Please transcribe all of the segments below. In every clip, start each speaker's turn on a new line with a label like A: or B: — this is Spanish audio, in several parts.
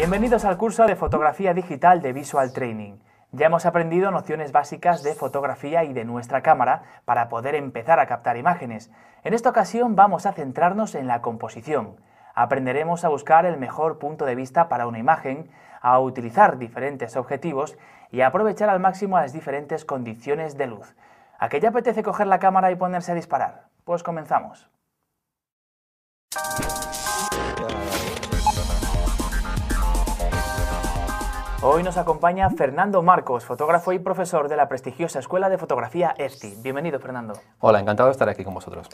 A: Bienvenidos al curso de fotografía digital de Visual Training. Ya hemos aprendido nociones básicas de fotografía y de nuestra cámara para poder empezar a captar imágenes. En esta ocasión vamos a centrarnos en la composición. Aprenderemos a buscar el mejor punto de vista para una imagen, a utilizar diferentes objetivos y a aprovechar al máximo las diferentes condiciones de luz. ¿A qué ya apetece coger la cámara y ponerse a disparar? Pues comenzamos. Hoy nos acompaña Fernando Marcos, fotógrafo y profesor de la prestigiosa Escuela de Fotografía EFTI. Bienvenido, Fernando.
B: Hola, encantado de estar aquí con vosotros.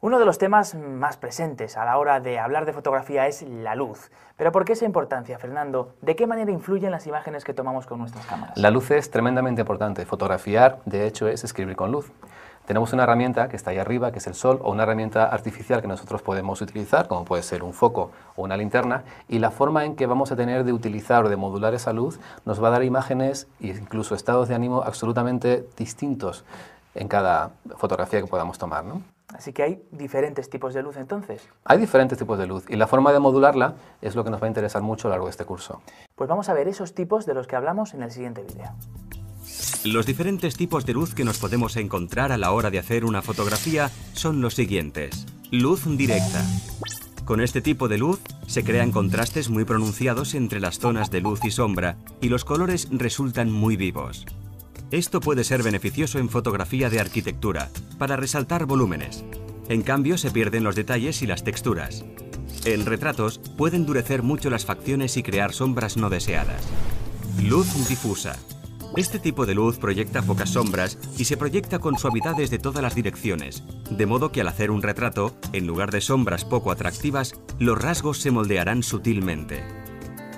A: Uno de los temas más presentes a la hora de hablar de fotografía es la luz. ¿Pero por qué esa importancia, Fernando? ¿De qué manera influyen las imágenes que tomamos con nuestras cámaras?
B: La luz es tremendamente importante. Fotografiar, de hecho, es escribir con luz. Tenemos una herramienta que está ahí arriba, que es el sol, o una herramienta artificial que nosotros podemos utilizar, como puede ser un foco o una linterna, y la forma en que vamos a tener de utilizar o de modular esa luz nos va a dar imágenes e incluso estados de ánimo absolutamente distintos en cada fotografía que podamos tomar, ¿no?
A: Así que hay diferentes tipos de luz, entonces.
B: Hay diferentes tipos de luz y la forma de modularla es lo que nos va a interesar mucho a lo largo de este curso.
A: Pues vamos a ver esos tipos de los que hablamos en el siguiente vídeo.
C: Los diferentes tipos de luz que nos podemos encontrar a la hora de hacer una fotografía son los siguientes. Luz directa. Con este tipo de luz se crean contrastes muy pronunciados entre las zonas de luz y sombra y los colores resultan muy vivos. Esto puede ser beneficioso en fotografía de arquitectura, para resaltar volúmenes. En cambio, se pierden los detalles y las texturas. En retratos puede endurecer mucho las facciones y crear sombras no deseadas. Luz difusa. Este tipo de luz proyecta pocas sombras y se proyecta con suavidades de todas las direcciones, de modo que al hacer un retrato, en lugar de sombras poco atractivas, los rasgos se moldearán sutilmente.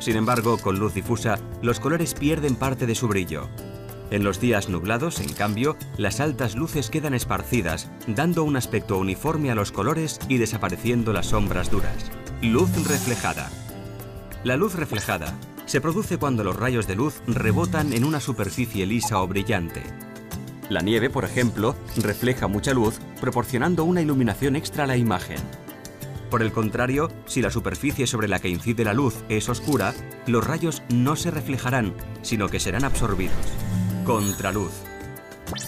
C: Sin embargo, con luz difusa, los colores pierden parte de su brillo. En los días nublados, en cambio, las altas luces quedan esparcidas, dando un aspecto uniforme a los colores y desapareciendo las sombras duras. Luz reflejada. La luz reflejada se produce cuando los rayos de luz rebotan en una superficie lisa o brillante. La nieve, por ejemplo, refleja mucha luz, proporcionando una iluminación extra a la imagen. Por el contrario, si la superficie sobre la que incide la luz es oscura, los rayos no se reflejarán, sino que serán absorbidos. Contraluz.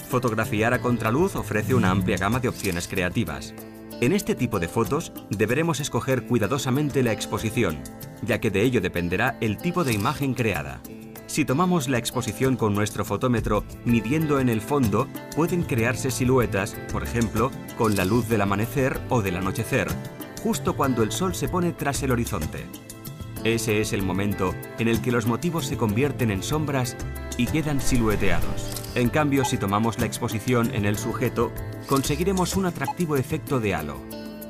C: Fotografiar a contraluz ofrece una amplia gama de opciones creativas. En este tipo de fotos deberemos escoger cuidadosamente la exposición, ya que de ello dependerá el tipo de imagen creada. Si tomamos la exposición con nuestro fotómetro midiendo en el fondo, pueden crearse siluetas, por ejemplo, con la luz del amanecer o del anochecer, justo cuando el sol se pone tras el horizonte. Ese es el momento en el que los motivos se convierten en sombras y quedan silueteados. En cambio, si tomamos la exposición en el sujeto, conseguiremos un atractivo efecto de halo.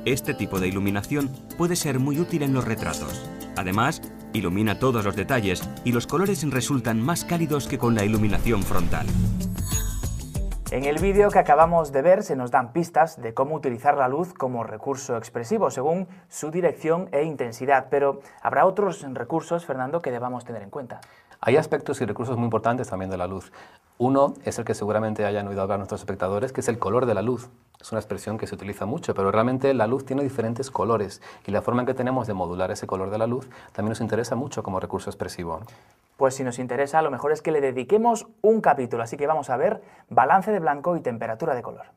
C: Este tipo de iluminación puede ser muy útil en los retratos. Además, ilumina todos los detalles y los colores resultan más cálidos que con la iluminación frontal.
A: En el vídeo que acabamos de ver se nos dan pistas de cómo utilizar la luz como recurso expresivo según su dirección e intensidad, pero habrá otros recursos, Fernando, que debamos tener en cuenta.
B: Hay aspectos y recursos muy importantes también de la luz. Uno es el que seguramente hayan oído hablar nuestros espectadores, que es el color de la luz. Es una expresión que se utiliza mucho, pero realmente la luz tiene diferentes colores y la forma en que tenemos de modular ese color de la luz también nos interesa mucho como recurso expresivo.
A: Pues si nos interesa, lo mejor es que le dediquemos un capítulo, así que vamos a ver balance de blanco y temperatura de color.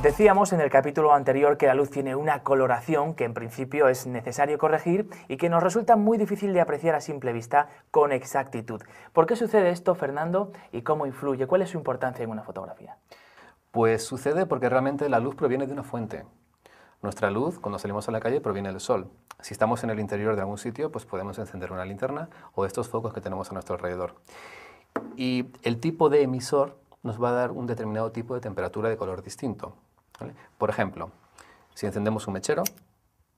A: Decíamos en el capítulo anterior que la luz tiene una coloración que en principio es necesario corregir y que nos resulta muy difícil de apreciar a simple vista con exactitud. ¿Por qué sucede esto, Fernando? ¿Y cómo influye? ¿Cuál es su importancia en una fotografía?
B: Pues sucede porque realmente la luz proviene de una fuente. Nuestra luz, cuando salimos a la calle, proviene del sol. Si estamos en el interior de algún sitio, pues podemos encender una linterna o estos focos que tenemos a nuestro alrededor. Y el tipo de emisor nos va a dar un determinado tipo de temperatura de color distinto. ¿Vale? Por ejemplo, si encendemos un mechero,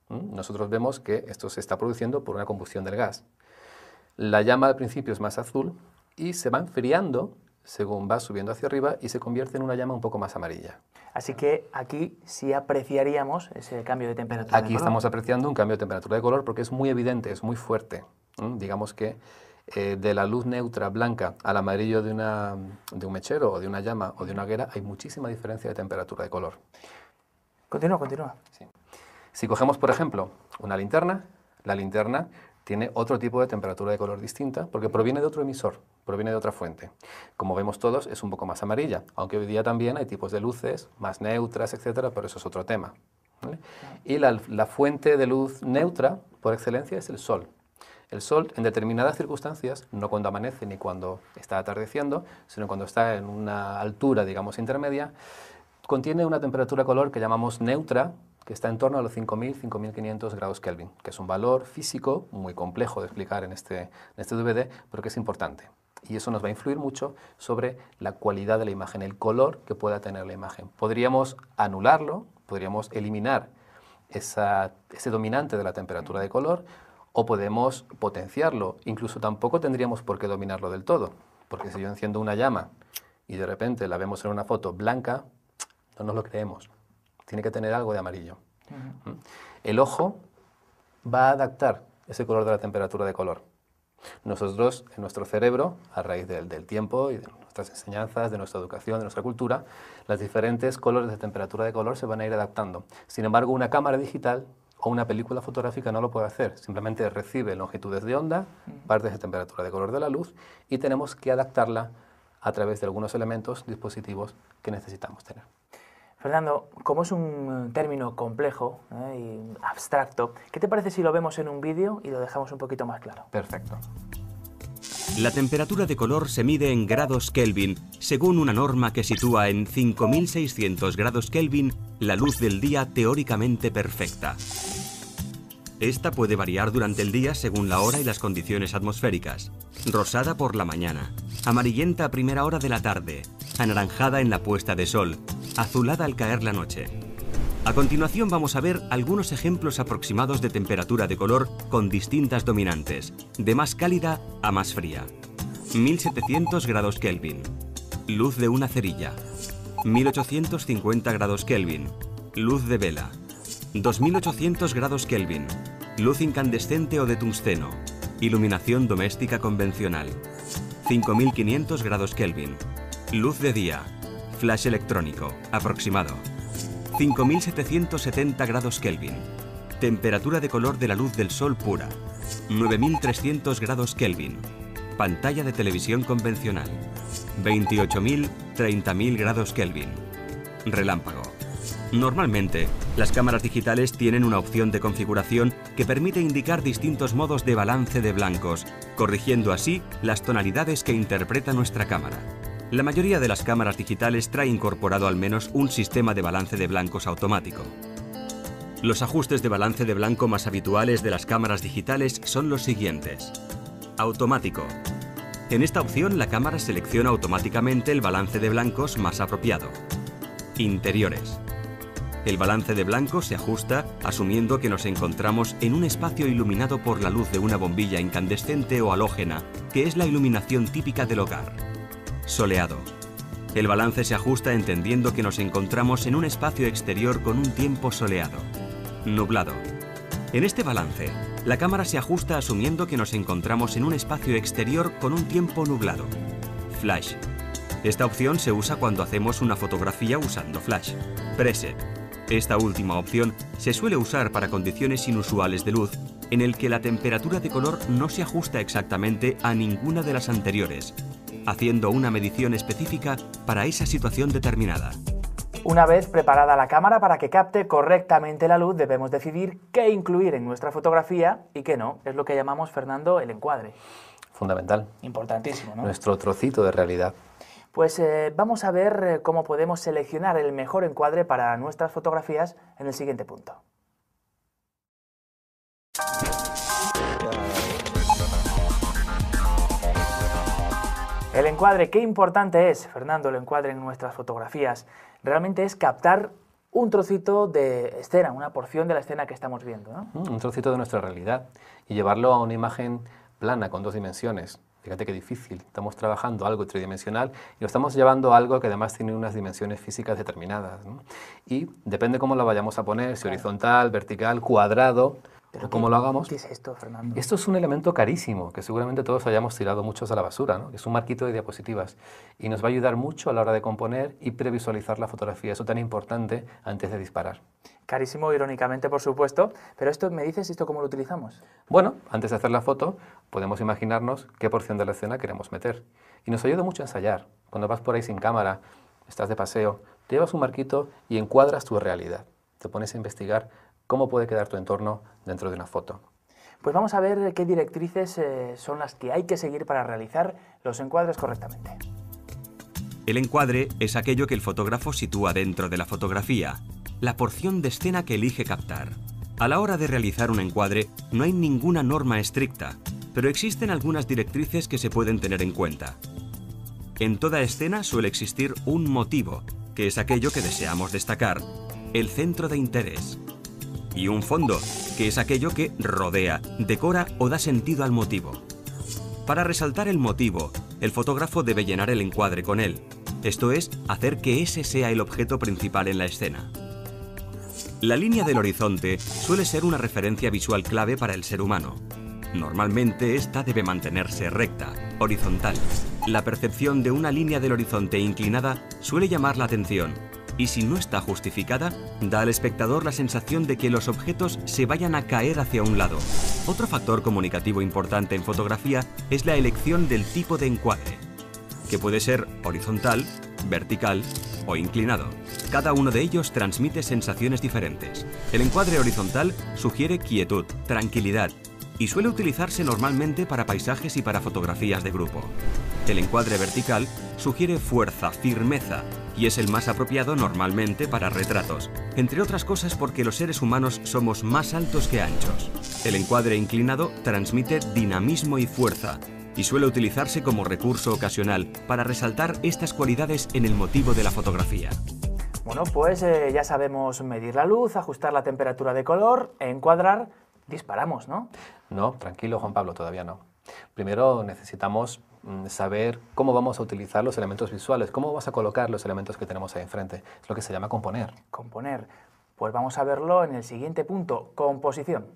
B: nosotros vemos que esto se está produciendo por una combustión del gas. La llama al principio es más azul y se va enfriando según va subiendo hacia arriba y se convierte en una llama un poco más amarilla.
A: Así que aquí sí apreciaríamos ese cambio de temperatura.
B: Aquí estamos apreciando un cambio de temperatura de color porque es muy evidente, es muy fuerte. Digamos que de la luz neutra blanca al amarillo de un mechero o de una llama o de una hoguera hay muchísima diferencia de temperatura de color.
A: Continúa, continúa.
B: Sí. Si cogemos, por ejemplo, una linterna, la linterna tiene otro tipo de temperatura de color distinta porque proviene de otro emisor, proviene de otra fuente. Como vemos todos, es un poco más amarilla, aunque hoy día también hay tipos de luces más neutras, etcétera, pero eso es otro tema, ¿vale? Y la fuente de luz neutra, por excelencia, es el sol. El sol, en determinadas circunstancias, no cuando amanece ni cuando está atardeciendo, sino cuando está en una altura, digamos, intermedia, contiene una temperatura de color que llamamos neutra, que está en torno a los 5.000, 5.500 grados Kelvin, que es un valor físico muy complejo de explicar en este DVD, pero que es importante. Y eso nos va a influir mucho sobre la cualidad de la imagen, el color que pueda tener la imagen. Podríamos anularlo, podríamos eliminar ese dominante de la temperatura de color, o podemos potenciarlo. Incluso tampoco tendríamos por qué dominarlo del todo, porque si yo enciendo una llama y de repente la vemos en una foto blanca, no nos lo creemos. Tiene que tener algo de amarillo. El ojo va a adaptar ese color de la temperatura de color. Nosotros, en nuestro cerebro, a raíz del tiempo y de nuestras enseñanzas, de nuestra educación, de nuestra cultura, los diferentes colores de temperatura de color se van a ir adaptando. Sin embargo, una cámara digital o una película fotográfica no lo puede hacer. Simplemente recibe longitudes de onda, partes de temperatura de color de la luz, y tenemos que adaptarla a través de algunos elementos, dispositivos que necesitamos tener.
A: Fernando, como es un término complejo y abstracto, ¿qué te parece si lo vemos en un vídeo y lo dejamos un poquito más claro?
B: Perfecto.
C: La temperatura de color se mide en grados Kelvin, según una norma que sitúa en 5.600 grados Kelvin la luz del día teóricamente perfecta. Esta puede variar durante el día según la hora y las condiciones atmosféricas. Rosada por la mañana, amarillenta a primera hora de la tarde, anaranjada en la puesta de sol, azulada al caer la noche. A continuación vamos a ver algunos ejemplos aproximados de temperatura de color con distintas dominantes, de más cálida a más fría. 1700 grados Kelvin. Luz de una cerilla. 1850 grados Kelvin. Luz de vela. 2800 grados Kelvin. Luz incandescente o de tungsteno. Iluminación doméstica convencional. 5500 grados Kelvin. Luz de día. Flash electrónico, aproximado. 5770 grados Kelvin. Temperatura de color de la luz del sol pura. 9300 grados Kelvin. Pantalla de televisión convencional. 28.000, 30.000 grados Kelvin. Relámpago. Normalmente, las cámaras digitales tienen una opción de configuración que permite indicar distintos modos de balance de blancos, corrigiendo así las tonalidades que interpreta nuestra cámara. La mayoría de las cámaras digitales trae incorporado al menos un sistema de balance de blancos automático. Los ajustes de balance de blanco más habituales de las cámaras digitales son los siguientes. Automático. En esta opción la cámara selecciona automáticamente el balance de blancos más apropiado. Interiores. El balance de blancos se ajusta asumiendo que nos encontramos en un espacio iluminado por la luz de una bombilla incandescente o halógena, que es la iluminación típica del hogar. Soleado. El balance se ajusta entendiendo que nos encontramos en un espacio exterior con un tiempo soleado. Nublado. En este balance, la cámara se ajusta asumiendo que nos encontramos en un espacio exterior con un tiempo nublado. Flash. Esta opción se usa cuando hacemos una fotografía usando flash. Preset. Esta última opción se suele usar para condiciones inusuales de luz, en el que la temperatura de color no se ajusta exactamente a ninguna de las anteriores, haciendo una medición específica para esa situación determinada.
A: Una vez preparada la cámara para que capte correctamente la luz, debemos decidir qué incluir en nuestra fotografía y qué no. Es lo que llamamos, Fernando, el encuadre.
B: Fundamental.
A: Importantísimo, ¿no?
B: Nuestro trocito de realidad.
A: Pues vamos a ver cómo podemos seleccionar el mejor encuadre para nuestras fotografías en el siguiente punto. El encuadre, qué importante es, Fernando, el encuadre en nuestras fotografías. Realmente es captar un trocito de escena, una porción de la escena que estamos viendo, ¿no?
B: Un trocito de nuestra realidad y llevarlo a una imagen plana con 2 dimensiones. Fíjate qué difícil. Estamos trabajando algo tridimensional y lo estamos llevando a algo que además tiene unas dimensiones físicas determinadas, ¿no? Y depende cómo lo vayamos a poner, si horizontal, vertical, cuadrado
A: ¿Pero
B: cómo lo hagamos.
A: ¿Qué es esto, Fernando?
B: Esto es un elemento carísimo, que seguramente todos hayamos tirado muchos a la basura, ¿no? Es un marquito de diapositivas y nos va a ayudar mucho a la hora de componer y previsualizar la fotografía, eso tan importante antes de disparar.
A: Carísimo, irónicamente, por supuesto, pero esto, ¿me dices esto cómo lo utilizamos?
B: Bueno, antes de hacer la foto, podemos imaginarnos qué porción de la escena queremos meter. Y nos ayuda mucho a ensayar. Cuando vas por ahí sin cámara, estás de paseo, te llevas un marquito y encuadras tu realidad. Te pones a investigar cómo puede quedar tu entorno dentro de una foto.
A: Pues vamos a ver qué directrices son las que hay que seguir para realizar los encuadres correctamente.
C: El encuadre es aquello que el fotógrafo sitúa dentro de la fotografía, la porción de escena que elige captar. A la hora de realizar un encuadre no hay ninguna norma estricta, pero existen algunas directrices que se pueden tener en cuenta. En toda escena suele existir un motivo, que es aquello que deseamos destacar, el centro de interés. Y un fondo, que es aquello que rodea, decora o da sentido al motivo. Para resaltar el motivo, el fotógrafo debe llenar el encuadre con él, esto es, hacer que ese sea el objeto principal en la escena. La línea del horizonte suele ser una referencia visual clave para el ser humano. Normalmente esta debe mantenerse recta, horizontal. La percepción de una línea del horizonte inclinada suele llamar la atención, y si no está justificada, da al espectador la sensación de que los objetos se vayan a caer hacia un lado. Otro factor comunicativo importante en fotografía es la elección del tipo de encuadre, que puede ser horizontal, vertical o inclinado. Cada uno de ellos transmite sensaciones diferentes. El encuadre horizontal sugiere quietud, tranquilidad, y suele utilizarse normalmente para paisajes y para fotografías de grupo. El encuadre vertical sugiere fuerza, firmeza, y es el más apropiado normalmente para retratos, entre otras cosas porque los seres humanos somos más altos que anchos. El encuadre inclinado transmite dinamismo y fuerza, y suele utilizarse como recurso ocasional para resaltar estas cualidades en el motivo de la fotografía.
A: Bueno, pues ya sabemos medir la luz, ajustar la temperatura de color, encuadrar, disparamos, ¿no?
B: No, tranquilo, Juan Pablo, todavía no. Primero necesitamos saber cómo vamos a utilizar los elementos visuales, cómo vamos a colocar los elementos que tenemos ahí enfrente. Es lo que se llama componer.
A: Componer. Pues vamos a verlo en el siguiente punto, composición.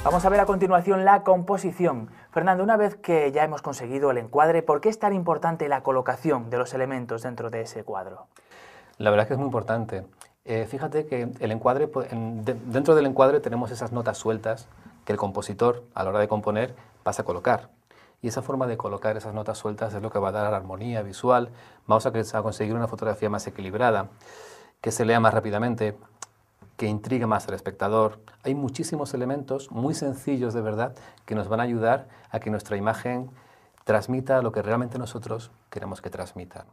A: Vamos a ver a continuación la composición. Fernando, una vez que ya hemos conseguido el encuadre, ¿por qué es tan importante la colocación de los elementos dentro de ese cuadro?
B: La verdad es que es muy importante. Fíjate que el encuadre, dentro del encuadre tenemos esas notas sueltas que el compositor, a la hora de componer, pasa a colocar. Y esa forma de colocar esas notas sueltas es lo que va a dar armonía visual. Vamos a conseguir una fotografía más equilibrada, que se lea más rápidamente, que intrigue más al espectador. Hay muchísimos elementos muy sencillos de verdad que nos van a ayudar a que nuestra imagen transmita lo que realmente nosotros queremos que transmita.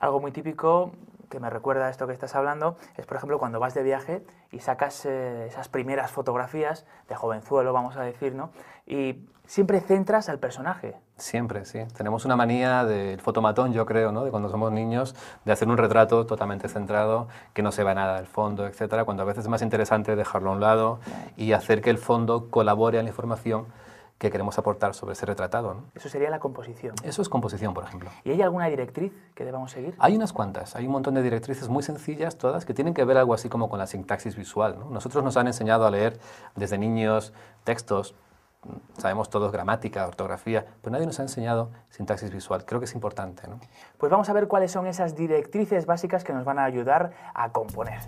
A: Algo muy típico que me recuerda a esto que estás hablando es, por ejemplo, cuando vas de viaje y sacas esas primeras fotografías de jovenzuelo, vamos a decir, ¿no? Y siempre centras al personaje.
B: Siempre, sí. Tenemos una manía del fotomatón, yo creo, ¿no? De cuando somos niños, de hacer un retrato totalmente centrado, que no se va nada del fondo, etcétera, cuando a veces es más interesante dejarlo a un lado y hacer que el fondo colabore a la información que queremos aportar sobre ese retratado, ¿no?
A: Eso sería la composición.
B: Eso es composición, por ejemplo.
A: ¿Y hay alguna directriz que debamos seguir?
B: Hay unas cuantas, hay un montón de directrices muy sencillas, todas, que tienen que ver algo así como con la sintaxis visual, ¿no? Nosotros nos han enseñado a leer desde niños textos, sabemos todos gramática, ortografía, pero nadie nos ha enseñado sintaxis visual. Creo que es importante, ¿no?
A: Pues vamos a ver cuáles son esas directrices básicas que nos van a ayudar a componer.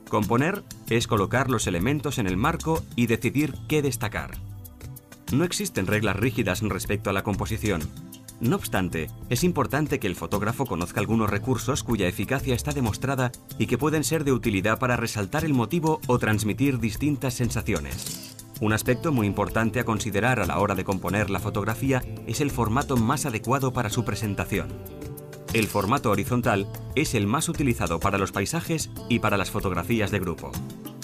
C: Componer es colocar los elementos en el marco y decidir qué destacar. No existen reglas rígidas respecto a la composición. No obstante, es importante que el fotógrafo conozca algunos recursos cuya eficacia está demostrada y que pueden ser de utilidad para resaltar el motivo o transmitir distintas sensaciones. Un aspecto muy importante a considerar a la hora de componer la fotografía es el formato más adecuado para su presentación. El formato horizontal es el más utilizado para los paisajes y para las fotografías de grupo.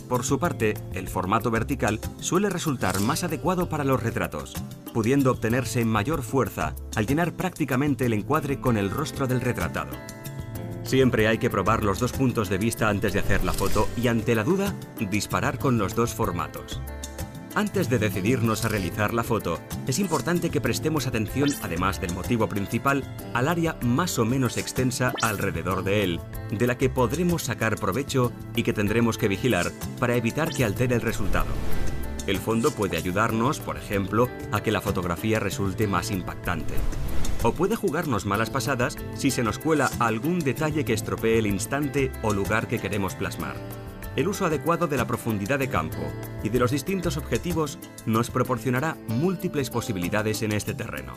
C: Por su parte, el formato vertical suele resultar más adecuado para los retratos, pudiendo obtenerse mayor fuerza al llenar prácticamente el encuadre con el rostro del retratado. Siempre hay que probar los dos puntos de vista antes de hacer la foto y, ante la duda, disparar con los dos formatos. Antes de decidirnos a realizar la foto, es importante que prestemos atención, además del motivo principal, al área más o menos extensa alrededor de él, de la que podremos sacar provecho y que tendremos que vigilar para evitar que altere el resultado. El fondo puede ayudarnos, por ejemplo, a que la fotografía resulte más impactante. O puede jugarnos malas pasadas si se nos cuela algún detalle que estropee el instante o lugar que queremos plasmar. El uso adecuado de la profundidad de campo y de los distintos objetivos nos proporcionará múltiples posibilidades en este terreno.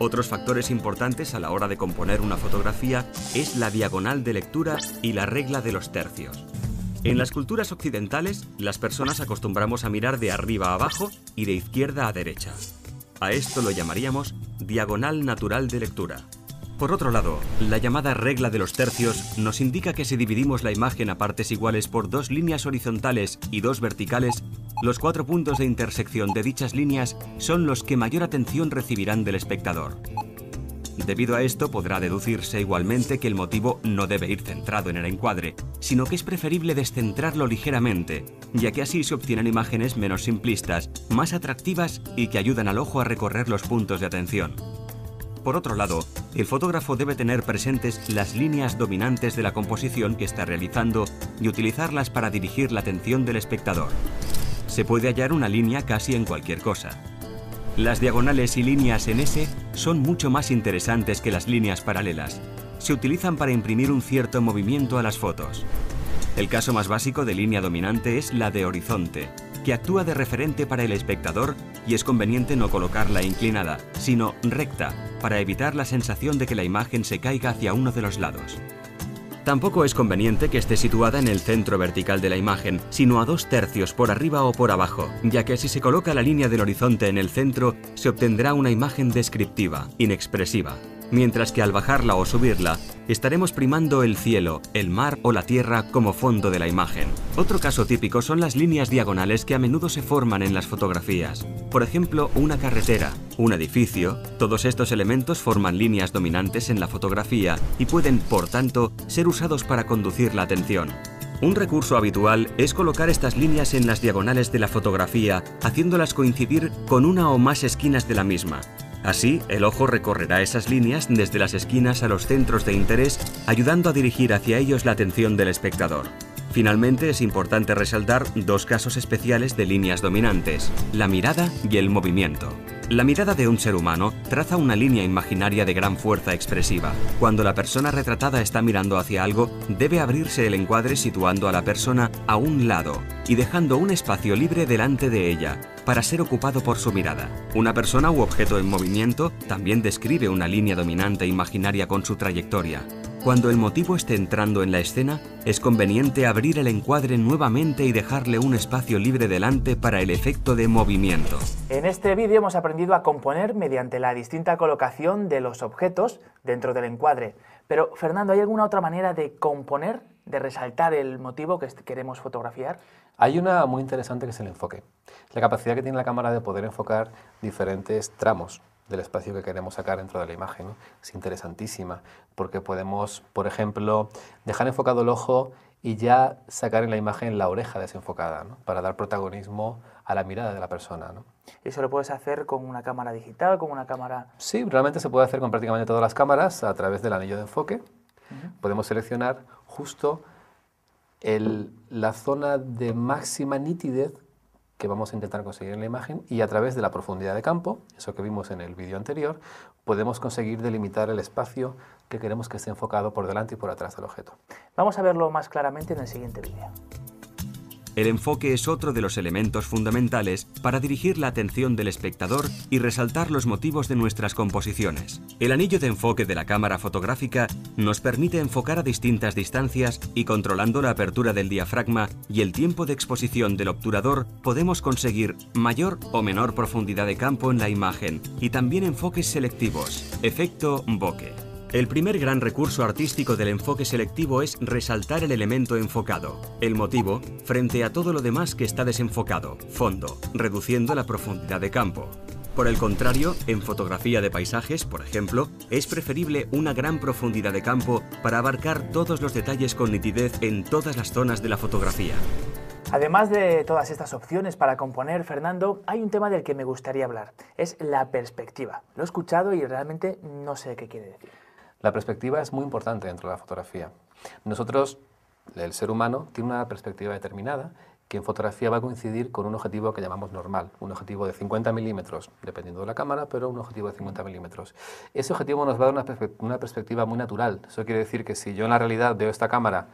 C: Otros factores importantes a la hora de componer una fotografía es la diagonal de lectura y la regla de los tercios. En las culturas occidentales, las personas acostumbramos a mirar de arriba a abajo y de izquierda a derecha. A esto lo llamaríamos diagonal natural de lectura. Por otro lado, la llamada regla de los tercios nos indica que si dividimos la imagen a partes iguales por 2 líneas horizontales y 2 verticales, los 4 puntos de intersección de dichas líneas son los que mayor atención recibirán del espectador. Debido a esto, podrá deducirse igualmente que el motivo no debe ir centrado en el encuadre, sino que es preferible descentrarlo ligeramente, ya que así se obtienen imágenes menos simplistas, más atractivas y que ayudan al ojo a recorrer los puntos de atención. Por otro lado, el fotógrafo debe tener presentes las líneas dominantes de la composición que está realizando y utilizarlas para dirigir la atención del espectador. Se puede hallar una línea casi en cualquier cosa. Las diagonales y líneas en S son mucho más interesantes que las líneas paralelas. Se utilizan para imprimir un cierto movimiento a las fotos. El caso más básico de línea dominante es la de horizonte, que actúa de referente para el espectador y es conveniente no colocarla inclinada, sino recta, para evitar la sensación de que la imagen se caiga hacia uno de los lados. Tampoco es conveniente que esté situada en el centro vertical de la imagen, sino a 2 tercios por arriba o por abajo, ya que si se coloca la línea del horizonte en el centro, se obtendrá una imagen descriptiva, inexpresiva. Mientras que al bajarla o subirla, estaremos primando el cielo, el mar o la tierra como fondo de la imagen. Otro caso típico son las líneas diagonales que a menudo se forman en las fotografías. Por ejemplo, una carretera, un edificio, todos estos elementos forman líneas dominantes en la fotografía y pueden, por tanto, ser usados para conducir la atención. Un recurso habitual es colocar estas líneas en las diagonales de la fotografía, haciéndolas coincidir con una o más esquinas de la misma. Así, el ojo recorrerá esas líneas desde las esquinas a los centros de interés, ayudando a dirigir hacia ellos la atención del espectador. Finalmente, es importante resaltar 2 casos especiales de líneas dominantes: la mirada y el movimiento. La mirada de un ser humano traza una línea imaginaria de gran fuerza expresiva. Cuando la persona retratada está mirando hacia algo, debe abrirse el encuadre situando a la persona a un lado y dejando un espacio libre delante de ella, para ser ocupado por su mirada. Una persona u objeto en movimiento también describe una línea dominante imaginaria con su trayectoria. Cuando el motivo esté entrando en la escena, es conveniente abrir el encuadre nuevamente y dejarle un espacio libre delante para el efecto de movimiento.
A: En este vídeo hemos aprendido a componer mediante la distinta colocación de los objetos dentro del encuadre. Pero, Fernando, ¿hay alguna otra manera de componer, de resaltar el motivo que queremos fotografiar?
B: Hay una muy interesante que es el enfoque. La capacidad que tiene la cámara de poder enfocar diferentes tramos del espacio que queremos sacar dentro de la imagen, ¿no? Es interesantísima porque podemos, por ejemplo, dejar enfocado el ojo y ya sacar en la imagen la oreja desenfocada, ¿no? Para dar protagonismo a la mirada de la persona, ¿no?
A: ¿Eso lo puedes hacer con una cámara digital, con una cámara...?
B: Sí, realmente se puede hacer con prácticamente todas las cámaras a través del anillo de enfoque. Podemos seleccionar justo la zona de máxima nitidez que vamos a intentar conseguir en la imagen, y a través de la profundidad de campo, eso que vimos en el vídeo anterior, podemos conseguir delimitar el espacio que queremos que esté enfocado por delante y por atrás del objeto.
A: Vamos a verlo más claramente en el siguiente vídeo.
C: El enfoque es otro de los elementos fundamentales para dirigir la atención del espectador y resaltar los motivos de nuestras composiciones. El anillo de enfoque de la cámara fotográfica nos permite enfocar a distintas distancias y, controlando la apertura del diafragma y el tiempo de exposición del obturador, podemos conseguir mayor o menor profundidad de campo en la imagen y también enfoques selectivos, efecto bokeh. El primer gran recurso artístico del enfoque selectivo es resaltar el elemento enfocado, el motivo, frente a todo lo demás que está desenfocado, fondo, reduciendo la profundidad de campo. Por el contrario, en fotografía de paisajes, por ejemplo, es preferible una gran profundidad de campo para abarcar todos los detalles con nitidez en todas las zonas de la fotografía.
A: Además de todas estas opciones para componer, Fernando, hay un tema del que me gustaría hablar. Es la perspectiva. Lo he escuchado y realmente no sé qué quiere decir.
B: La perspectiva es muy importante dentro de la fotografía. Nosotros, el ser humano, tiene una perspectiva determinada que en fotografía va a coincidir con un objetivo que llamamos normal, un objetivo de 50 milímetros, dependiendo de la cámara, pero un objetivo de 50 milímetros. Ese objetivo nos va a dar una perspectiva muy natural. Eso quiere decir que si yo en la realidad veo esta cámara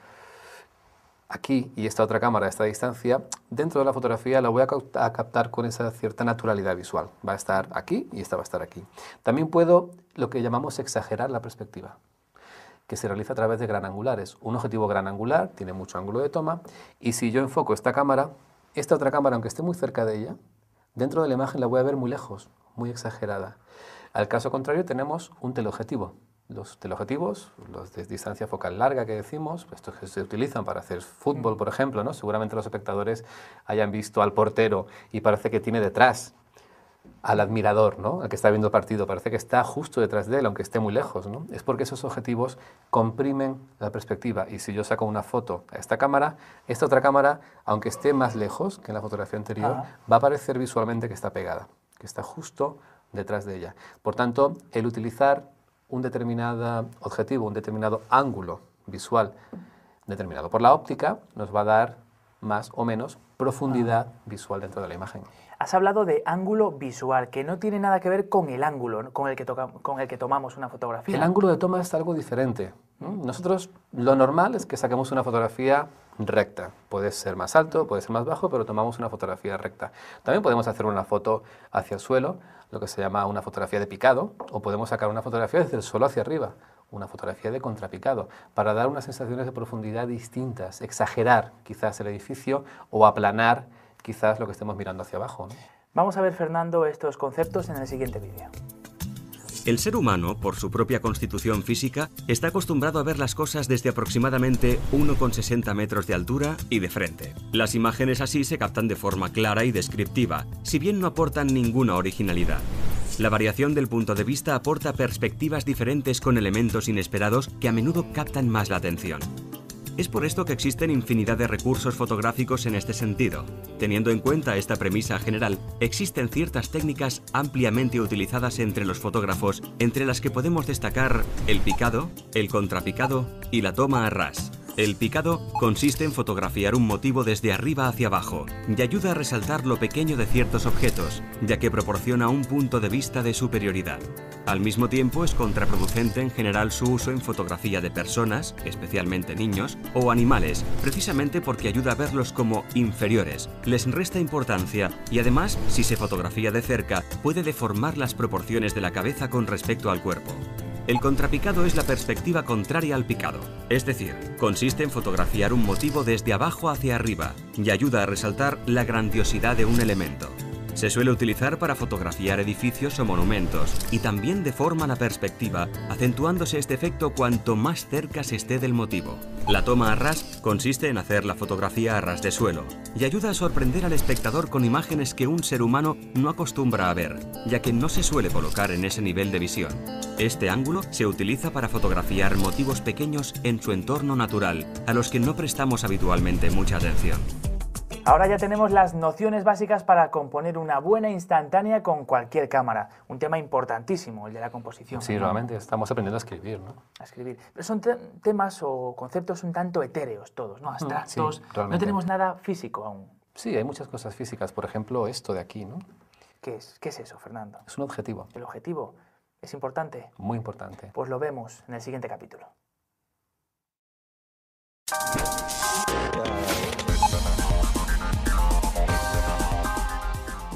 B: aquí y esta otra cámara a esta distancia, dentro de la fotografía la voy a captar con esa cierta naturalidad visual. Va a estar aquí y esta va a estar aquí. También puedo lo que llamamos exagerar la perspectiva, que se realiza a través de gran angulares. Un objetivo gran angular tiene mucho ángulo de toma y si yo enfoco esta cámara, esta otra cámara, aunque esté muy cerca de ella, dentro de la imagen la voy a ver muy lejos, muy exagerada. Al caso contrario tenemos un teleobjetivo. Los teleobjetivos, los de distancia focal larga que decimos, estos que se utilizan para hacer fútbol, por ejemplo, ¿no? Seguramente los espectadores hayan visto al portero y parece que tiene detrás al admirador, ¿no? Al que está viendo el partido, parece que está justo detrás de él, aunque esté muy lejos, ¿no? Es porque esos objetivos comprimen la perspectiva y si yo saco una foto a esta cámara, esta otra cámara, aunque esté más lejos que en la fotografía anterior, va a parecer visualmente que está pegada, que está justo detrás de ella. Por tanto, el utilizar un determinado objetivo, un determinado ángulo visual determinado por la óptica, nos va a dar más o menos profundidad visual dentro de la imagen.
A: Has hablado de ángulo visual, que no tiene nada que ver con el ángulo, ¿no? con el que tomamos una fotografía.
B: El ángulo de toma es algo diferente, ¿no? Nosotros lo normal es que saquemos una fotografía recta. Puede ser más alto, puede ser más bajo, pero tomamos una fotografía recta. También podemos hacer una foto hacia el suelo, lo que se llama una fotografía de picado, o podemos sacar una fotografía desde el suelo hacia arriba, una fotografía de contrapicado, para dar unas sensaciones de profundidad distintas, exagerar quizás el edificio o aplanar quizás lo que estemos mirando hacia abajo, ¿no?
A: Vamos a ver, Fernando, estos conceptos en el siguiente vídeo.
C: El ser humano, por su propia constitución física, está acostumbrado a ver las cosas desde aproximadamente 1,60 metros de altura y de frente. Las imágenes así se captan de forma clara y descriptiva, si bien no aportan ninguna originalidad. La variación del punto de vista aporta perspectivas diferentes con elementos inesperados que a menudo captan más la atención. Es por esto que existen infinidad de recursos fotográficos en este sentido. Teniendo en cuenta esta premisa general, existen ciertas técnicas ampliamente utilizadas entre los fotógrafos, entre las que podemos destacar el picado, el contrapicado y la toma a ras. El picado consiste en fotografiar un motivo desde arriba hacia abajo y ayuda a resaltar lo pequeño de ciertos objetos, ya que proporciona un punto de vista de superioridad. Al mismo tiempo es contraproducente en general su uso en fotografía de personas, especialmente niños, o animales, precisamente porque ayuda a verlos como inferiores, les resta importancia y además, si se fotografía de cerca, puede deformar las proporciones de la cabeza con respecto al cuerpo. El contrapicado es la perspectiva contraria al picado, es decir, consiste en fotografiar un motivo desde abajo hacia arriba y ayuda a resaltar la grandiosidad de un elemento. Se suele utilizar para fotografiar edificios o monumentos y también deforma la perspectiva, acentuándose este efecto cuanto más cerca se esté del motivo. La toma a ras consiste en hacer la fotografía a ras de suelo y ayuda a sorprender al espectador con imágenes que un ser humano no acostumbra a ver, ya que no se suele colocar en ese nivel de visión. Este ángulo se utiliza para fotografiar motivos pequeños en su entorno natural, a los que no prestamos habitualmente mucha atención.
A: Ahora ya tenemos las nociones básicas para componer una buena instantánea con cualquier cámara. Un tema importantísimo, el de la composición.
B: Sí, realmente estamos aprendiendo a escribir, ¿no?
A: A escribir. Pero son temas o conceptos un tanto etéreos todos, ¿no? Abstractos.
B: Sí,
A: no tenemos nada físico aún.
B: Sí, hay muchas cosas físicas. Por ejemplo, esto de aquí, ¿no?
A: ¿Qué es eso, Fernando?
B: Es un objetivo.
A: ¿El objetivo es importante?
B: Muy importante.
A: Pues lo vemos en el siguiente capítulo.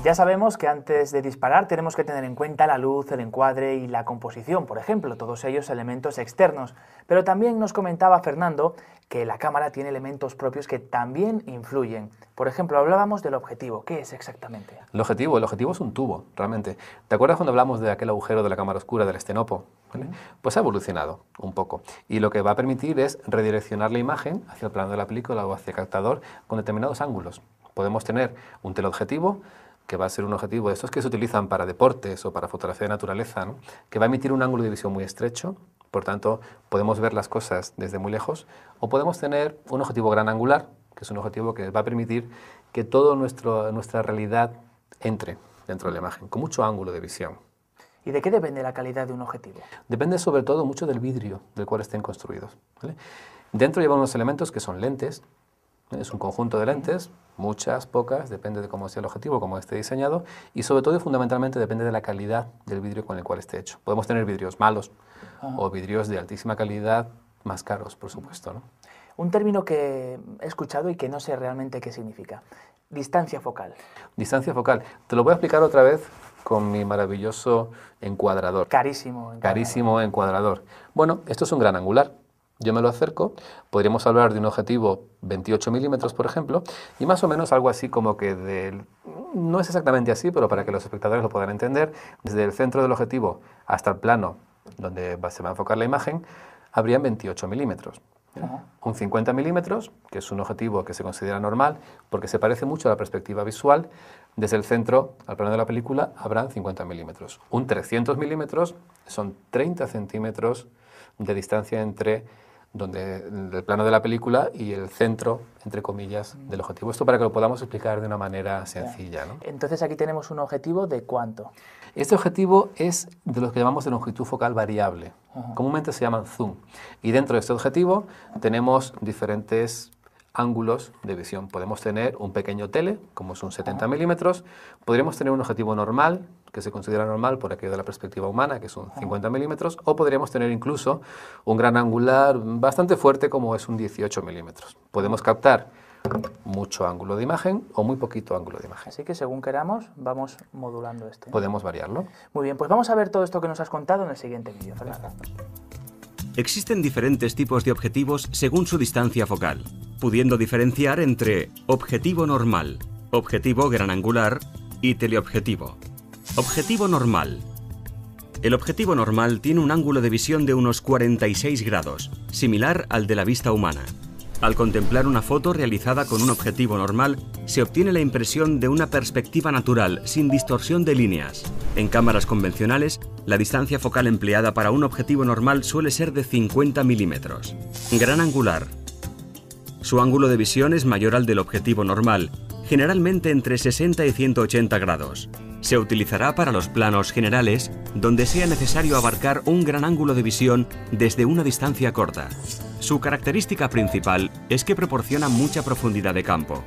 A: Ya sabemos que antes de disparar tenemos que tener en cuenta la luz, el encuadre y la composición, por ejemplo, todos ellos elementos externos. Pero también nos comentaba Fernando que la cámara tiene elementos propios que también influyen. Por ejemplo, hablábamos del objetivo. ¿Qué es exactamente?
B: El objetivo es un tubo, realmente. ¿Te acuerdas cuando hablamos de aquel agujero de la cámara oscura, del estenopo? ¿Vale? Pues ha evolucionado un poco. Y lo que va a permitir es redireccionar la imagen hacia el plano de la película o hacia el captador con determinados ángulos. Podemos tener un teleobjetivo, que va a ser un objetivo de estos que se utilizan para deportes o para fotografía de naturaleza, ¿no? Que va a emitir un ángulo de visión muy estrecho, por tanto podemos ver las cosas desde muy lejos, o podemos tener un objetivo gran angular, que es un objetivo que va a permitir que toda nuestra realidad entre dentro de la imagen, con mucho ángulo de visión.
A: ¿Y de qué depende la calidad de un objetivo?
B: Depende sobre todo mucho del vidrio del cual estén construidos, ¿vale? Dentro llevan unos elementos que son lentes, es un conjunto de lentes, muchas, pocas, depende de cómo sea el objetivo, cómo esté diseñado, y sobre todo y fundamentalmente depende de la calidad del vidrio con el cual esté hecho. Podemos tener vidrios malos o vidrios de altísima calidad más caros, por supuesto, ¿no?
A: Un término que he escuchado y que no sé realmente qué significa. Distancia focal.
B: Distancia focal. Te lo voy a explicar otra vez con mi maravilloso encuadrador.
A: Carísimo encuadrador.
B: Carísimo encuadrador. Bueno, esto es un gran angular. Yo me lo acerco, podríamos hablar de un objetivo 28 milímetros, por ejemplo, y más o menos algo así como que no es exactamente así, pero para que los espectadores lo puedan entender, desde el centro del objetivo hasta el plano donde se va a enfocar la imagen, habrían 28 milímetros. Un 50 milímetros, que es un objetivo que se considera normal, porque se parece mucho a la perspectiva visual, desde el centro al plano de la película habrán 50 milímetros. Un 300 milímetros son 30 centímetros de distancia entre el plano de la película y el centro, entre comillas, del objetivo. Esto para que lo podamos explicar de una manera sencilla, ¿no?
A: Entonces aquí tenemos un objetivo ¿de cuánto?
B: Este objetivo es de los que llamamos de longitud focal variable. Comúnmente se llaman zoom. Y dentro de este objetivo tenemos diferentes ángulos de visión. Podemos tener un pequeño tele, como es un 70 milímetros. Podríamos tener un objetivo normal, que se considera normal por aquello de la perspectiva humana, que es un 50 milímetros. O podríamos tener incluso un gran angular bastante fuerte, como es un 18 milímetros. Podemos captar mucho ángulo de imagen o muy poquito ángulo de imagen.
A: Así que según queramos, vamos modulando este.
B: Podemos variarlo.
A: Muy bien, pues vamos a ver todo esto que nos has contado en el siguiente vídeo, Fernando.
C: Existen diferentes tipos de objetivos según su distancia focal, pudiendo diferenciar entre objetivo normal, objetivo gran angular y teleobjetivo. Objetivo normal. El objetivo normal tiene un ángulo de visión de unos 46 grados, similar al de la vista humana. Al contemplar una foto realizada con un objetivo normal, se obtiene la impresión de una perspectiva natural, sin distorsión de líneas. En cámaras convencionales, la distancia focal empleada para un objetivo normal suele ser de 50 milímetros. Gran angular. Su ángulo de visión es mayor al del objetivo normal, generalmente entre 60 y 180 grados. Se utilizará para los planos generales, donde sea necesario abarcar un gran ángulo de visión desde una distancia corta. Su característica principal es que proporciona mucha profundidad de campo.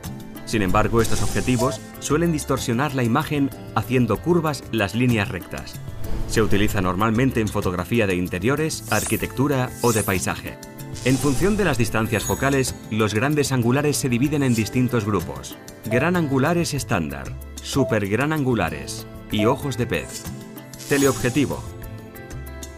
C: Sin embargo, estos objetivos suelen distorsionar la imagen haciendo curvas las líneas rectas. Se utiliza normalmente en fotografía de interiores, arquitectura o de paisaje. En función de las distancias focales, los grandes angulares se dividen en distintos grupos. Gran angulares estándar, supergran angulares y ojos de pez. Teleobjetivo.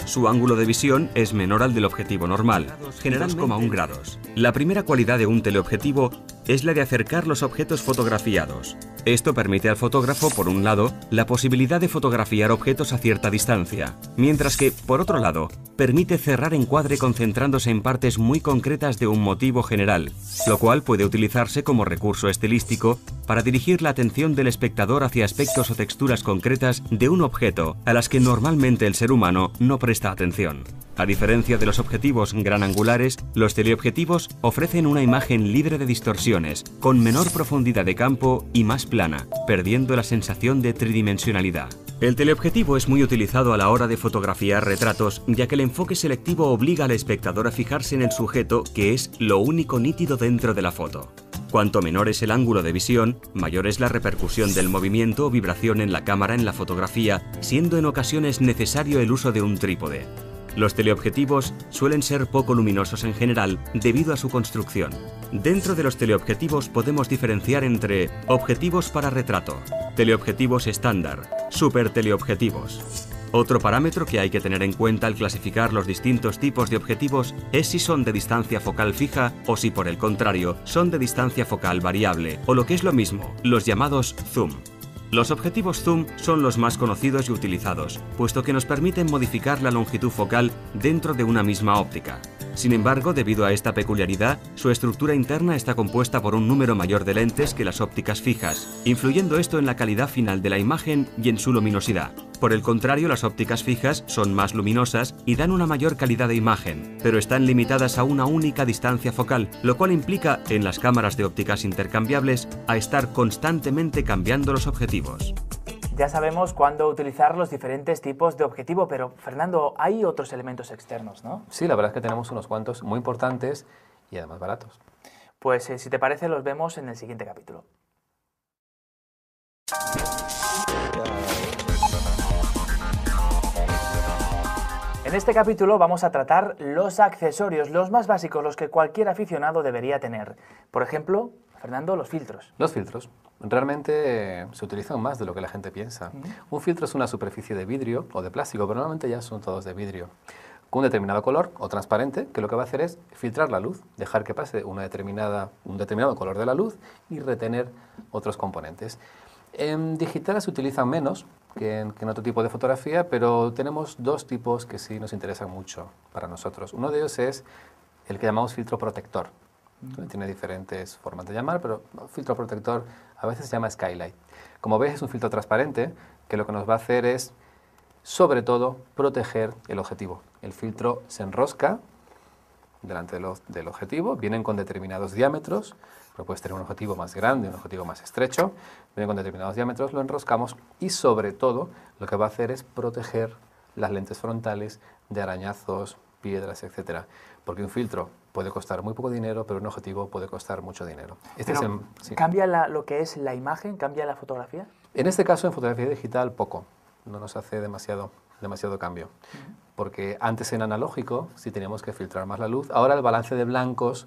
C: Su ángulo de visión es menor al del objetivo normal, generalmente 2,1 grados. La primera cualidad de un teleobjetivo es la de acercar los objetos fotografiados. Esto permite al fotógrafo, por un lado, la posibilidad de fotografiar objetos a cierta distancia, mientras que, por otro lado, permite cerrar encuadre concentrándose en partes muy concretas de un motivo general, lo cual puede utilizarse como recurso estilístico para dirigir la atención del espectador hacia aspectos o texturas concretas de un objeto a las que normalmente el ser humano no presta atención. A diferencia de los objetivos gran angulares, los teleobjetivos ofrecen una imagen libre de distorsiones, con menor profundidad de campo y más plana, perdiendo la sensación de tridimensionalidad. El teleobjetivo es muy utilizado a la hora de fotografiar retratos, ya que el enfoque selectivo obliga al espectador a fijarse en el sujeto, que es lo único nítido dentro de la foto. Cuanto menor es el ángulo de visión, mayor es la repercusión del movimiento o vibración en la cámara en la fotografía, siendo en ocasiones necesario el uso de un trípode. Los teleobjetivos suelen ser poco luminosos en general debido a su construcción. Dentro de los teleobjetivos podemos diferenciar entre objetivos para retrato, teleobjetivos estándar, superteleobjetivos. Otro parámetro que hay que tener en cuenta al clasificar los distintos tipos de objetivos es si son de distancia focal fija o si por el contrario son de distancia focal variable, o lo que es lo mismo, los llamados zoom. Los objetivos zoom son los más conocidos y utilizados, puesto que nos permiten modificar la longitud focal dentro de una misma óptica. Sin embargo, debido a esta peculiaridad, su estructura interna está compuesta por un número mayor de lentes que las ópticas fijas, influyendo esto en la calidad final de la imagen y en su luminosidad. Por el contrario, las ópticas fijas son más luminosas y dan una mayor calidad de imagen, pero están limitadas a una única distancia focal, lo cual implica, en las cámaras de ópticas intercambiables, a estar constantemente cambiando los objetivos.
A: Ya sabemos cuándo utilizar los diferentes tipos de objetivo, pero Fernando, hay otros elementos externos, ¿no?
B: Sí, la verdad es que tenemos unos cuantos muy importantes y además baratos.
A: Pues si te parece, los vemos en el siguiente capítulo. En este capítulo vamos a tratar los accesorios, los más básicos, los que cualquier aficionado debería tener. Por ejemplo, Fernando, los filtros.
B: Los filtros realmente se utilizan más de lo que la gente piensa. Un filtro es una superficie de vidrio o de plástico, pero normalmente ya son todos de vidrio, con un determinado color o transparente, que lo que va a hacer es filtrar la luz, dejar que pase un determinado color de la luz y retener otros componentes. En digital se utilizan menos que en otro tipo de fotografía, pero tenemos dos tipos que sí nos interesan mucho para nosotros. Uno de ellos es el que llamamos filtro protector. Tiene diferentes formas de llamar, pero filtro protector a veces se llama skylight. Como ves, es un filtro transparente que lo que nos va a hacer es, sobre todo, proteger el objetivo. El filtro se enrosca delante del objetivo, vienen con determinados diámetros, pero puedes tener un objetivo más grande, un objetivo más estrecho, vienen con determinados diámetros, lo enroscamos y sobre todo lo que va a hacer es proteger las lentes frontales de arañazos, piedras, etcétera. Porque un filtro puede costar muy poco dinero, pero un objetivo puede costar mucho dinero.
A: Sí. ¿Cambia lo que es la imagen? ¿Cambia la fotografía?
B: En este caso, en fotografía digital, poco. No nos hace demasiado cambio. Porque antes en analógico sí teníamos que filtrar más la luz. Ahora el balance de blancos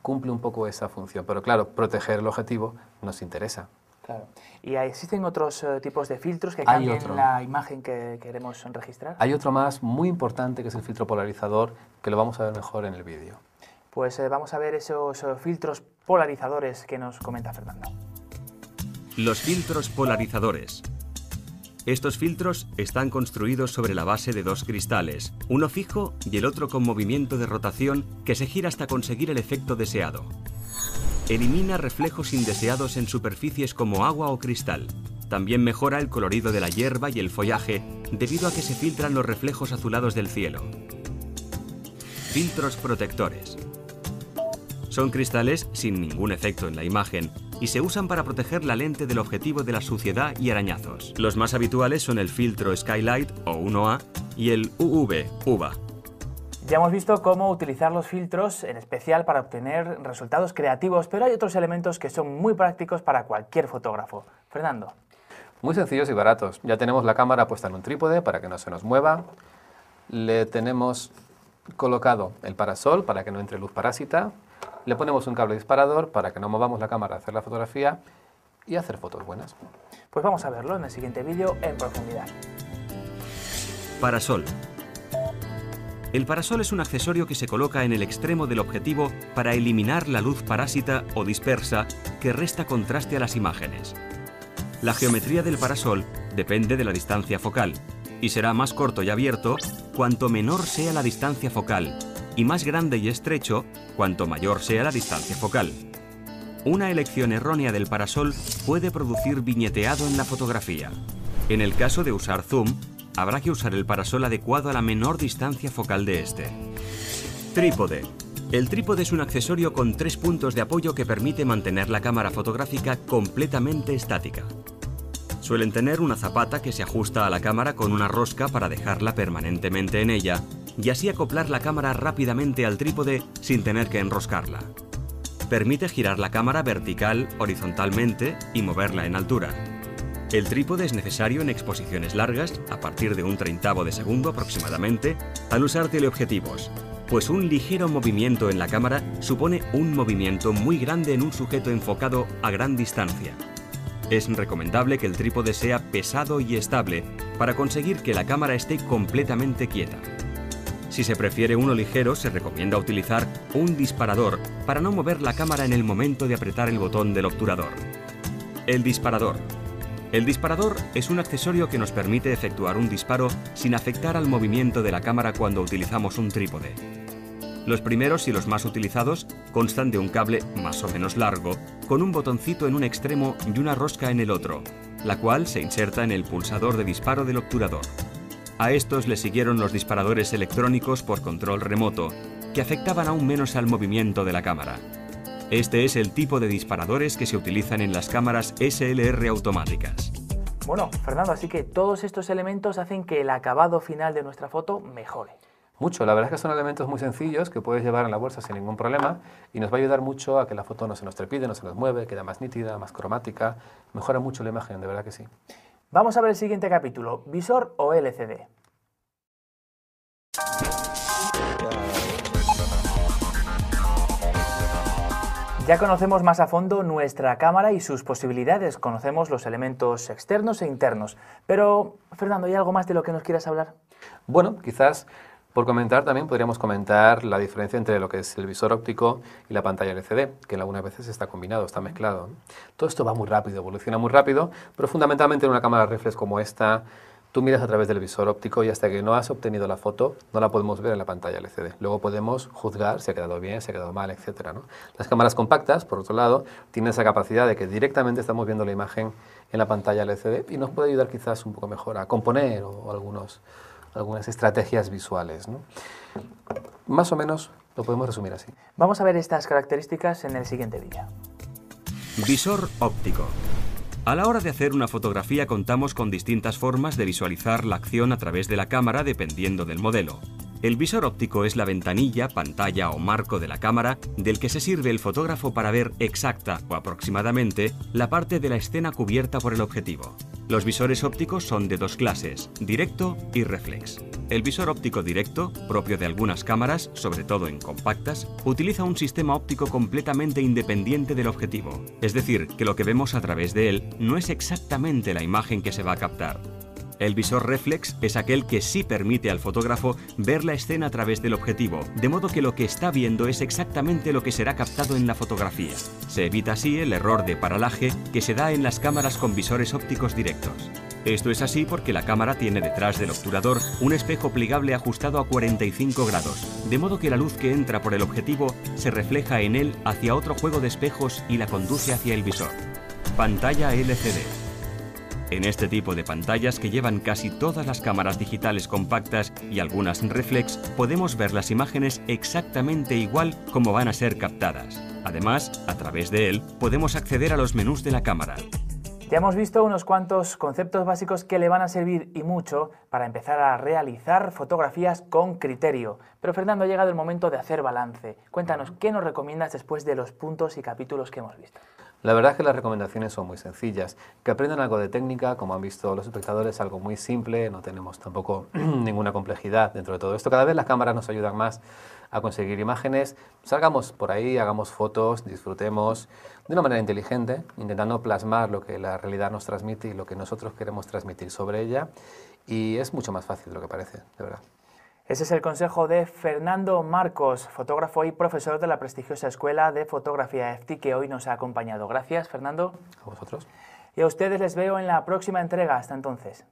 B: cumple un poco esa función. Pero claro, proteger el objetivo nos interesa.
A: Claro. ¿Y existen otros tipos de filtros que cambien la imagen que queremos registrar?
B: Hay otro más muy importante que es el filtro polarizador, que lo vamos a ver mejor en el vídeo.
A: Pues vamos a ver esos filtros polarizadores que nos comenta Fernando.
C: Los filtros polarizadores. Estos filtros están construidos sobre la base de dos cristales, uno fijo y el otro con movimiento de rotación que se gira hasta conseguir el efecto deseado. Elimina reflejos indeseados en superficies como agua o cristal. También mejora el colorido de la hierba y el follaje debido a que se filtran los reflejos azulados del cielo. Filtros protectores. Son cristales sin ningún efecto en la imagen y se usan para proteger la lente del objetivo de la suciedad y arañazos. Los más habituales son el filtro Skylight o 1A y el UV.
A: Ya hemos visto cómo utilizar los filtros, en especial para obtener resultados creativos, pero hay otros elementos que son muy prácticos para cualquier fotógrafo. Fernando.
B: Muy sencillos y baratos. Ya tenemos la cámara puesta en un trípode para que no se nos mueva. Le tenemos colocado el parasol para que no entre luz parásita. Le ponemos un cable disparador para que no movamos la cámara a hacer la fotografía y hacer fotos buenas.
A: Pues vamos a verlo en el siguiente vídeo en profundidad.
C: Parasol. El parasol es un accesorio que se coloca en el extremo del objetivo para eliminar la luz parásita o dispersa que resta contraste a las imágenes. La geometría del parasol depende de la distancia focal y será más corto y abierto cuanto menor sea la distancia focal y más grande y estrecho cuanto mayor sea la distancia focal. Una elección errónea del parasol puede producir viñeteado en la fotografía. En el caso de usar zoom, habrá que usar el parasol adecuado a la menor distancia focal de este. Trípode. El trípode es un accesorio con 3 puntos de apoyo que permite mantener la cámara fotográfica completamente estática. Suelen tener una zapata que se ajusta a la cámara con una rosca para dejarla permanentemente en ella y así acoplar la cámara rápidamente al trípode sin tener que enroscarla. Permite girar la cámara vertical, horizontalmente y moverla en altura. El trípode es necesario en exposiciones largas, a partir de un 1/30 de segundo aproximadamente, al usar teleobjetivos, pues un ligero movimiento en la cámara supone un movimiento muy grande en un sujeto enfocado a gran distancia. Es recomendable que el trípode sea pesado y estable para conseguir que la cámara esté completamente quieta. Si se prefiere uno ligero, se recomienda utilizar un disparador para no mover la cámara en el momento de apretar el botón del obturador. El disparador. El disparador es un accesorio que nos permite efectuar un disparo sin afectar al movimiento de la cámara cuando utilizamos un trípode. Los primeros y los más utilizados constan de un cable más o menos largo, con un botoncito en un extremo y una rosca en el otro, la cual se inserta en el pulsador de disparo del obturador. A estos le siguieron los disparadores electrónicos por control remoto, que afectaban aún menos al movimiento de la cámara. Este es el tipo de disparadores que se utilizan en las cámaras SLR automáticas.
A: Bueno, Fernando, así que todos estos elementos hacen que el acabado final de nuestra foto mejore.
B: Mucho, la verdad es que son elementos muy sencillos que puedes llevar en la bolsa sin ningún problema y nos va a ayudar mucho a que la foto no se nos trepide, no se nos mueve, queda más nítida, más cromática, mejora mucho la imagen, de verdad que sí.
A: Vamos a ver el siguiente capítulo, ¿visor o LCD? Ya conocemos más a fondo nuestra cámara y sus posibilidades, conocemos los elementos externos e internos. Pero, Fernando, ¿hay algo más de lo que nos quieras hablar?
B: Bueno, quizás por comentar también podríamos comentar la diferencia entre lo que es el visor óptico y la pantalla LCD, que algunas veces está combinado, está mezclado, ¿no? Todo esto va muy rápido, evoluciona muy rápido, pero fundamentalmente en una cámara reflex como esta, tú miras a través del visor óptico y hasta que no has obtenido la foto no la podemos ver en la pantalla LCD. Luego podemos juzgar si ha quedado bien, si ha quedado mal, etc., ¿no? Las cámaras compactas, por otro lado, tienen esa capacidad de que directamente estamos viendo la imagen en la pantalla LCD y nos puede ayudar quizás un poco mejor a componer o algunas estrategias visuales, ¿no? Más o menos lo podemos resumir así.
A: Vamos a ver estas características en el siguiente vídeo.
C: Visor óptico. A la hora de hacer una fotografía contamos con distintas formas de visualizar la acción a través de la cámara dependiendo del modelo. El visor óptico es la ventanilla, pantalla o marco de la cámara del que se sirve el fotógrafo para ver exacta o aproximadamente la parte de la escena cubierta por el objetivo. Los visores ópticos son de dos clases, directo y reflex. El visor óptico directo, propio de algunas cámaras, sobre todo en compactas, utiliza un sistema óptico completamente independiente del objetivo. Es decir, que lo que vemos a través de él no es exactamente la imagen que se va a captar. El visor reflex es aquel que sí permite al fotógrafo ver la escena a través del objetivo, de modo que lo que está viendo es exactamente lo que será captado en la fotografía. Se evita así el error de paralaje que se da en las cámaras con visores ópticos directos. Esto es así porque la cámara tiene detrás del obturador un espejo plegable ajustado a 45 grados, de modo que la luz que entra por el objetivo se refleja en él hacia otro juego de espejos y la conduce hacia el visor. Pantalla LCD. En este tipo de pantallas que llevan casi todas las cámaras digitales compactas y algunas reflex, podemos ver las imágenes exactamente igual como van a ser captadas. Además, a través de él, podemos acceder a los menús de la cámara.
A: Ya hemos visto unos cuantos conceptos básicos que le van a servir y mucho para empezar a realizar fotografías con criterio. Pero Fernando, ha llegado el momento de hacer balance. Cuéntanos, ¿qué nos recomiendas después de los puntos y capítulos que hemos visto?
B: La verdad es que las recomendaciones son muy sencillas, que aprendan algo de técnica, como han visto los espectadores, algo muy simple, no tenemos tampoco ninguna complejidad dentro de todo esto. Cada vez las cámaras nos ayudan más a conseguir imágenes, salgamos por ahí, hagamos fotos, disfrutemos de una manera inteligente, intentando plasmar lo que la realidad nos transmite y lo que nosotros queremos transmitir sobre ella, y es mucho más fácil de lo que parece, de verdad.
A: Ese es el consejo de Fernando Marcos, fotógrafo y profesor de la prestigiosa Escuela de Fotografía EFTI, que hoy nos ha acompañado. Gracias, Fernando.
B: A vosotros.
A: Y a ustedes les veo en la próxima entrega. Hasta entonces.